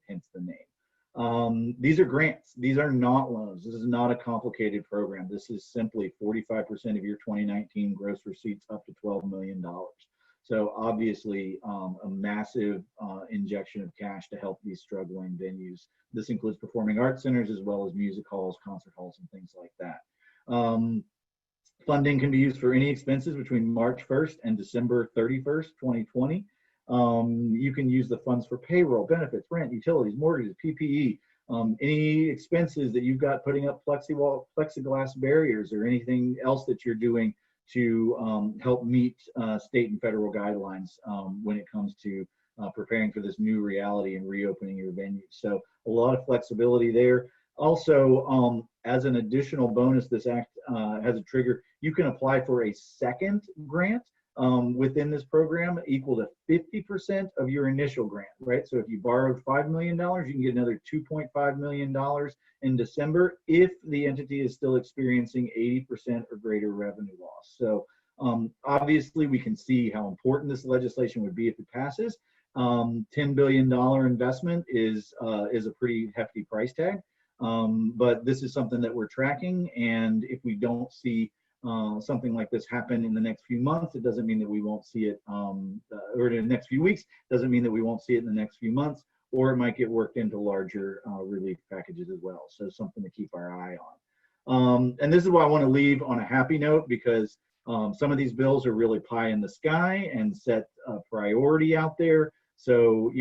hence the name. These are grants. These are not loans. This is not a complicated program. This is simply 45% of your 2019 gross receipts up to $12 million. So obviously a massive injection of cash to help these struggling venues. This includes performing arts centers as well as music halls, concert halls, and things like that. Funding can be used for any expenses between March 1st and December 31st, 2020. You can use the funds for payroll, benefits, rent, utilities, mortgages, PPE, any expenses that you've got putting up plexiglass barriers or anything else that you're doing to help meet state and federal guidelines when it comes to preparing for this new reality and reopening your venue. So a lot of flexibility there. Also, as an additional bonus, this act has a trigger. You can apply for a second grant within this program equal to 50% of your initial grant, right? So if you borrowed $5 million, you can get another $2.5 million in December if the entity is still experiencing 80% or greater revenue loss. So obviously we can see how important this legislation would be if it passes. $10 billion investment is a pretty hefty price tag. But this is something that we're tracking, and if we don't see something like this happen in the next few months, it doesn't mean that we won't see it, or in the next few weeks, doesn't mean that we won't see it in the next few months, or it might get worked into larger relief packages as well. So something to keep our eye on. And this is why I want to leave on a happy note, because some of these bills are really pie in the sky and set a priority out there. So,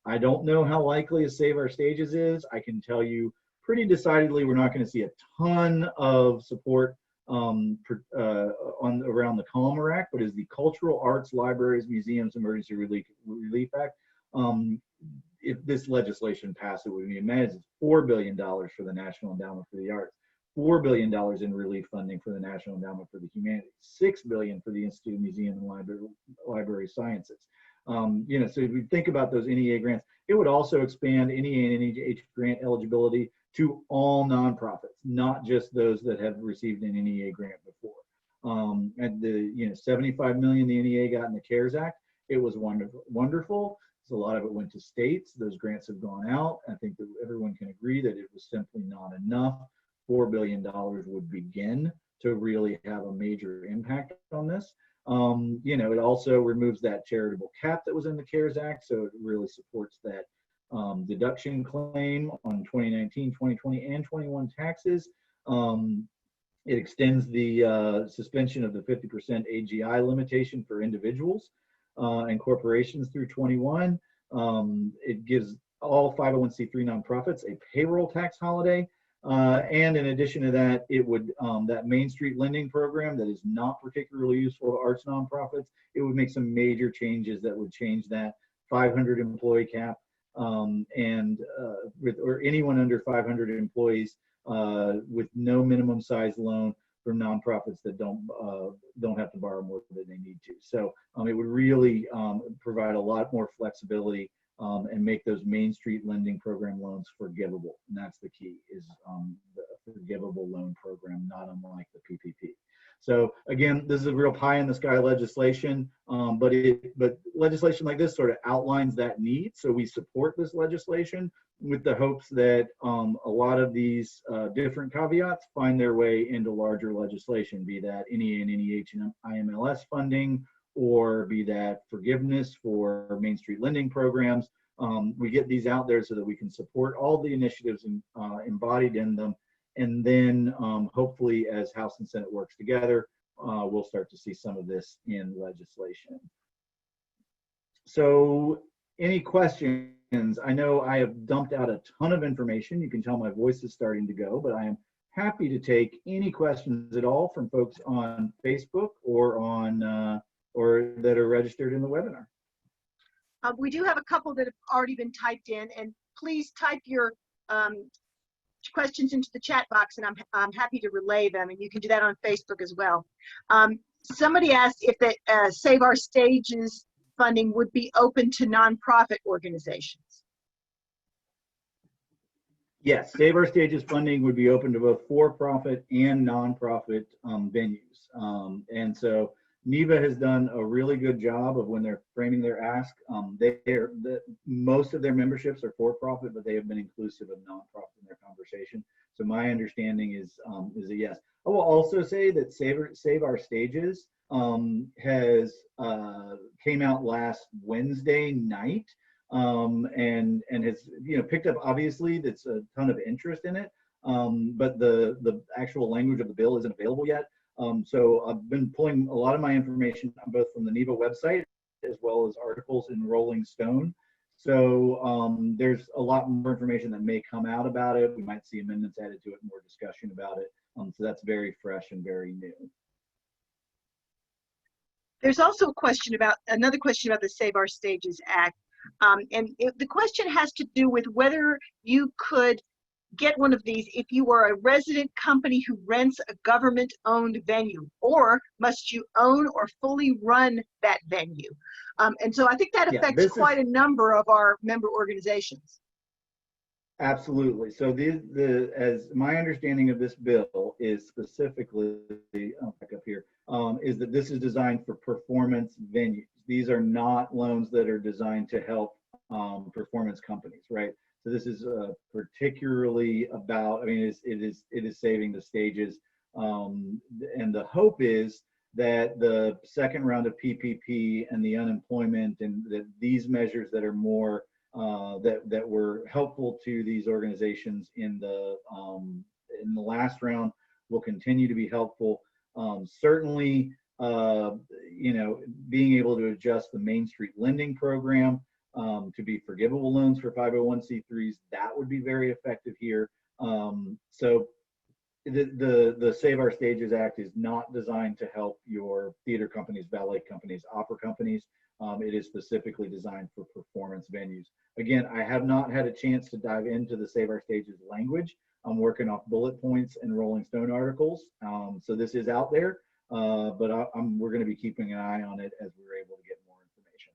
I don't know how likely a Save Our Stages is. I can tell you pretty decidedly we're not going to see a ton of support around the Calmer Act, but as the Cultural Arts, Libraries, Museums Emergency Relief Act, If this legislation passed, it would be amazing. $4 billion for the National Endowment for the Arts, $4 billion in relief funding for the National Endowment for the Humanities, $6 billion for the Institute of Museum and Library Sciences. You know, so if we think about those NEA grants, it would also expand NEA and NEH grant eligibility to all nonprofits, not just those that have received an NEA grant before. And the 75 million the NEA got in the CARES Act, it was wonderful. So a lot of it went to states. Those grants have gone out. I think that everyone can agree that it was simply not enough. $4 billion would begin to really have a major impact on this. You know, it also removes that charitable cap that was in the CARES Act, so it really supports that deduction claim on 2019, 2020, and 21 taxes. It extends the suspension of the 50% AGI limitation for individuals and corporations through 21. It gives all 501c3 nonprofits a payroll tax holiday. And in addition to that, it would, that Main Street lending program that is not particularly useful to arts nonprofits, it would make some major changes that would change that 500 employee cap, and or anyone under 500 employees with no minimum size loan for nonprofits that don't have to borrow more than they need to. So it would really provide a lot more flexibility and make those Main Street lending program loans forgivable. And that's the key, is the forgivable loan program, not unlike the PPP. So again, this is a real pie in the sky legislation, but legislation like this sort of outlines that need. So we support this legislation with the hopes that a lot of these different caveats find their way into larger legislation, be that NEA and NEH and IMLS funding, or be that forgiveness for Main Street lending programs. We get these out there so that we can support all the initiatives embodied in them. And then hopefully as House and Senate works together, we'll start to see some of this in legislation. So any questions? I know I have dumped out a ton of information. You can tell my voice is starting to go, but I am happy to take any questions at all from folks on Facebook or on or that are registered in the webinar. We do have a couple that have already been typed in, and please type your questions into the chat box, and I'm happy to relay them, and you can do that on Facebook as well. Somebody asked if the Save Our Stages funding would be open to nonprofit organizations. Yes, Save Our Stages funding would be open to both for-profit and nonprofit venues. And so NEVA has done a really good job of when they're framing their ask. Most of their memberships are for-profit, but they have been inclusive of nonprofit in their conversation. So my understanding is a yes. I will also say that Save Our Stages has came out last Wednesday night and has picked up, obviously that's a ton of interest in it, but the actual language of the bill isn't available yet. So I've been pulling a lot of my information both from the NEVA website as well as articles in Rolling Stone. So there's a lot more information that may come out about it. We might see amendments added to it, more discussion about it. So that's very fresh and very new. There's also another question about the Save Our Stages Act. The question has to do with whether you could get one of these if you are a resident company who rents a government-owned venue, or must you own or fully run that venue? And so I think that affects quite a number of our member organizations. Absolutely. So as my understanding of this bill is specifically, I'll back up here, is that this is designed for performance venues. These are not loans that are designed to help performance companies, right? So this is particularly about, I mean, it is saving the stages. And the hope is that the second round of PPP and the unemployment and that these measures that are more, that were helpful to these organizations in the last round will continue to be helpful. Certainly, being able to adjust the Main Street lending program to be forgivable loans for 501c3s, that would be very effective here. So the Save Our Stages Act is not designed to help your theater companies, ballet companies, opera companies. It is specifically designed for performance venues. Again, I have not had a chance to dive into the Save Our Stages language. I'm working off bullet points and Rolling Stone articles. So this is out there, but we're going to be keeping an eye on it as we're able to get more information.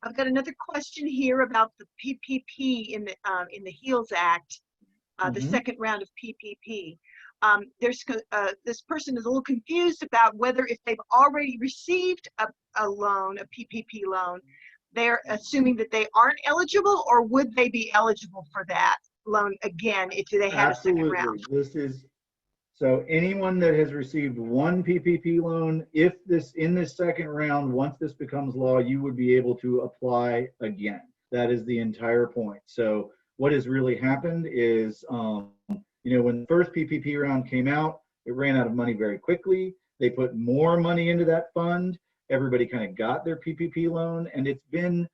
I've got another question here about the PPP in the HEALS Act, the second round of PPP. This person is a little confused about whether if they've already received a loan, a PPP loan, they're assuming that they aren't eligible, or would they be eligible for that loan again if they had a second round? So anyone that has received one PPP loan, in this second round, once this becomes law, you would be able to apply again. That is the entire point. So what has really happened is, when the first PPP round came out, it ran out of money very quickly. They put more money into that fund. Everybody kind of got their PPP loan, and it's been,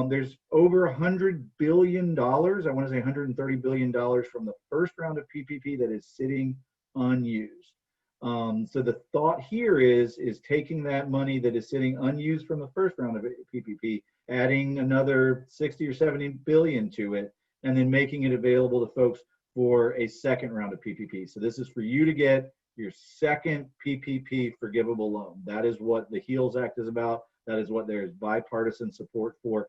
there's over $100 billion, I want to say $130 billion from the first round of PPP that is sitting unused. So the thought here is taking that money that is sitting unused from the first round of PPP, adding another 60 or 70 billion to it, and then making it available to folks for a second round of PPP. So this is for you to get your second PPP forgivable loan. That is what the HEALS Act is about. That is what there's bipartisan support for,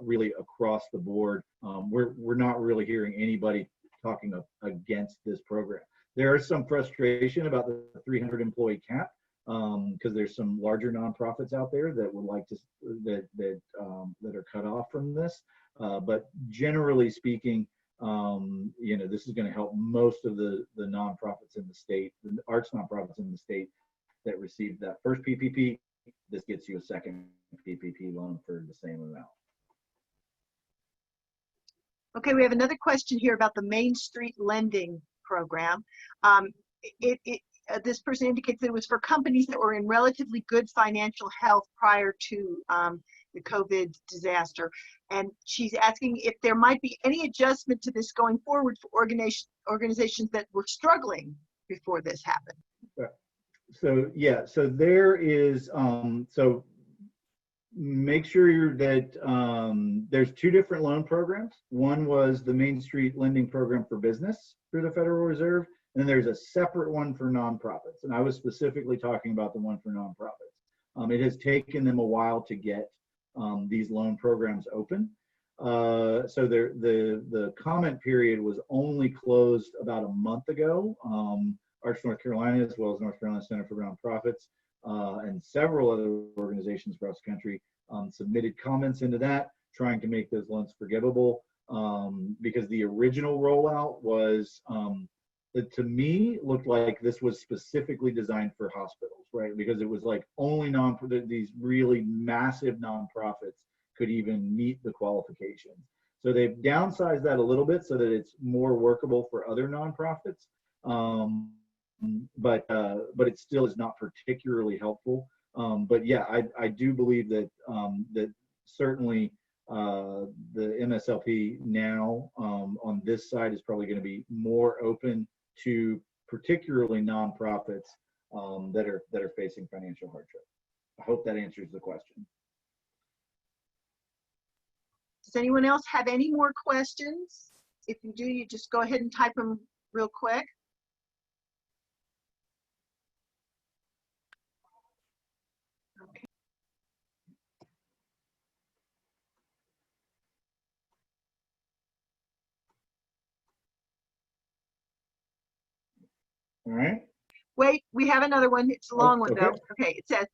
really across the board. We're not really hearing anybody talking against this program. There is some frustration about the 300 employee cap, because there's some larger nonprofits out there that would like to that are cut off from this. But generally speaking, this is going to help most of the nonprofits in the state, the arts nonprofits in the state that received that first PPP. This gets you a second PPP loan for the same amount. Okay, we have another question here about the Main Street Lending Program. This person indicates that it was for companies that were in relatively good financial health prior to the COVID disaster. And she's asking if there might be any adjustment to this going forward for organizations that were struggling before this happened. So yeah, so there is, so make sure that there's two different loan programs. One was the Main Street Lending Program for Business through the Federal Reserve, and then there's a separate one for nonprofits. And I was specifically talking about the one for nonprofits. It has taken them a while to get these loan programs open. So the comment period was only closed about a month ago. Arts North Carolina, as well as North Carolina Center for Nonprofits, and several other organizations across the country submitted comments into that, trying to make those loans forgivable, because the original rollout was, to me, looked like this was specifically designed for hospitals, right? Because it was like only these really massive nonprofits could even meet the qualifications. So they've downsized that a little bit so that it's more workable for other nonprofits. But it still is not particularly helpful. But yeah, I do believe that that certainly the MSLP now on this side is probably going to be more open to particularly nonprofits that are facing financial hardship. I hope that answers the question. Does anyone else have any more questions? If you do, you just go ahead and type them real quick. Okay. All right. Wait, we have another one. It's a long one okay. though. Okay, it says,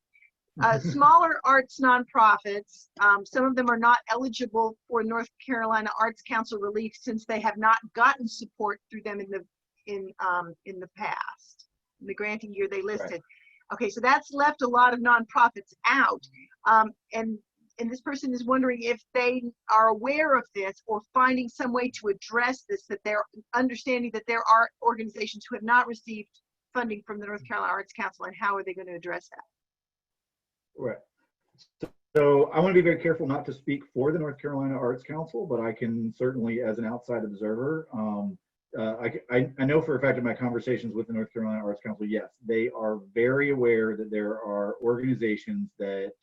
smaller arts nonprofits, some of them are not eligible for North Carolina Arts Council relief since they have not gotten support through them in the past. In the granting year they listed. Right. Okay, so that's left a lot of nonprofits out. And this person is wondering if they are aware of this or finding some way to address this, that they're understanding that there are organizations who have not received funding from the North Carolina Arts Council, and how are they going to address that? Right. So I want to be very careful not to speak for the North Carolina Arts Council, but I can certainly, as an outside observer, I know for a fact in my conversations with the North Carolina Arts Council, yes, they are very aware that there are organizations that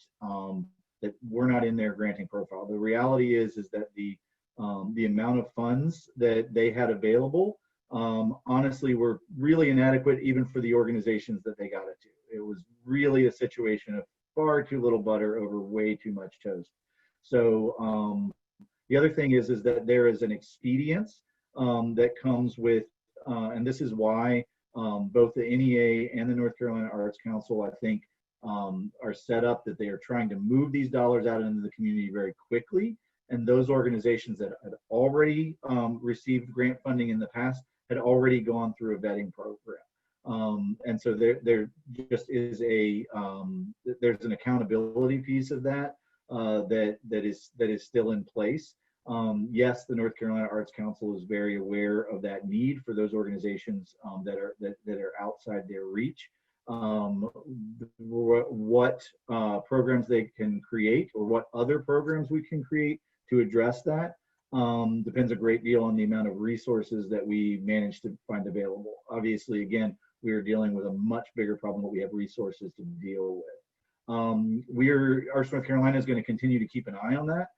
that were not in their granting profile. The reality is that the amount of funds that they had available, honestly, were really inadequate even for the organizations that they got it to. It was really a situation of far too little butter over way too much toast. So the other thing is that there is an expedience that comes with, and this is why both the NEA and the North Carolina Arts Council, I think, are set up that they are trying to move these dollars out into the community very quickly. And those organizations that had already received grant funding in the past had already gone through a vetting program. And so there just is there's an accountability piece of that that is still in place. Yes, the North Carolina Arts Council is very aware of that need for those organizations that are outside their reach. What programs they can create, or what other programs we can create to address that, depends a great deal on the amount of resources that we manage to find available. Obviously, again, we are dealing with a much bigger problem that we have resources to deal with. Arts North Carolina is going to continue to keep an eye on that.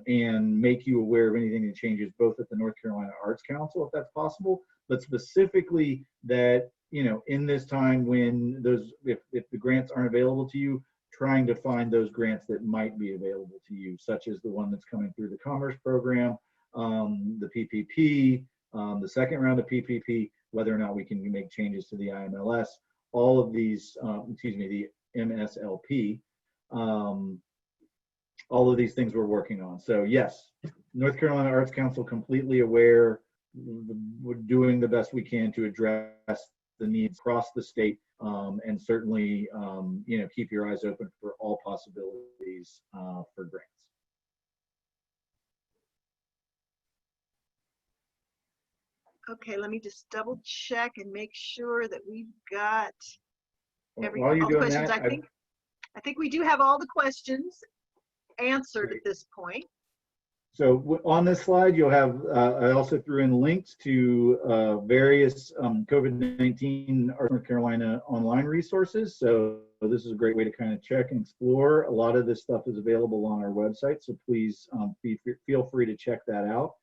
And make you aware of anything that changes, both at the North Carolina Arts Council, if that's possible, but specifically that, you know, in this time when if the grants aren't available to you, trying to find those grants that might be available to you, such as the one that's coming through the Commerce Program, the PPP, the second round of PPP, whether or not we can make changes to the IMLS, all of these, the MSLP, all of these things we're working on. So yes, North Carolina Arts Council completely aware. We're doing the best we can to address the needs across the state, and certainly, you know, keep your eyes open for all possibilities for grants. Okay, let me just double check and make sure that we've got While you're all the doing questions. that, I think we do have all the questions answered at this point. So on this slide, you'll have, I also threw in links to various COVID-19 North Carolina online resources. So this is a great way to kind of check and explore. A lot of this stuff is available on our website, so please feel free to check that out.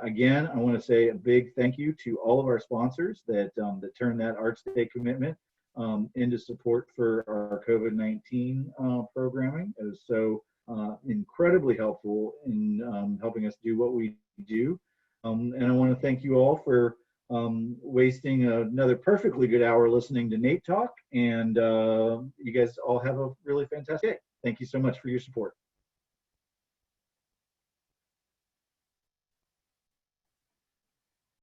Again, I want to say a big thank you to all of our sponsors that turned that Arts Day commitment into support for our COVID-19 programming. It was so incredibly helpful in helping us do what we do. And I want to thank you all for wasting another perfectly good hour listening to Nate talk. And you guys all have a really fantastic day. Thank you so much for your support.